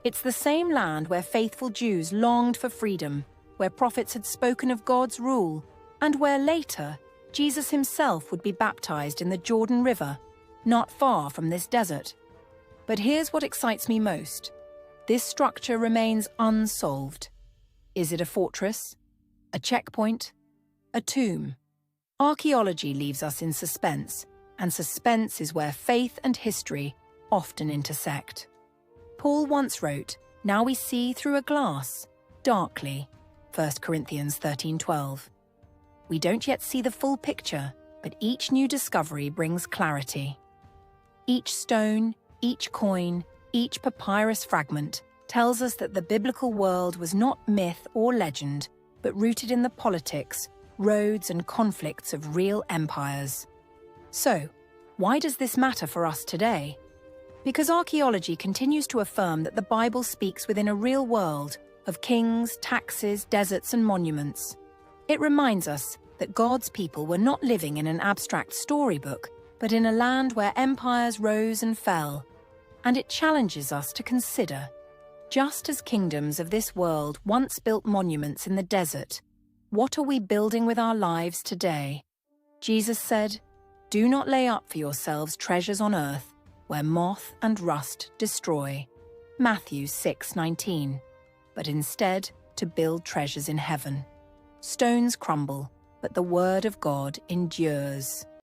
It's the same land where faithful Jews longed for freedom, where prophets had spoken of God's rule, and where later Jesus himself would be baptized in the Jordan River, not far from this desert. But here's what excites me most. This structure remains unsolved. Is it a fortress? A checkpoint? A tomb? Archaeology leaves us in suspense, and suspense is where faith and history often intersect. Paul once wrote, "Now we see through a glass, darkly," 1 Corinthians 13:12. We don't yet see the full picture, but each new discovery brings clarity. Each stone, each coin, each papyrus fragment tells us that the biblical world was not myth or legend, but rooted in the politics, roads, and conflicts of real empires. So, why does this matter for us today? Because archaeology continues to affirm that the Bible speaks within a real world of kings, taxes, deserts, and monuments. It reminds us that God's people were not living in an abstract storybook, but in a land where empires rose and fell. And it challenges us to consider, just as kingdoms of this world once built monuments in the desert, what are we building with our lives today? Jesus said, "Do not lay up for yourselves treasures on earth, where moth and rust destroy." Matthew 6:19. But instead, to build treasures in heaven. Stones crumble, but the word of God endures.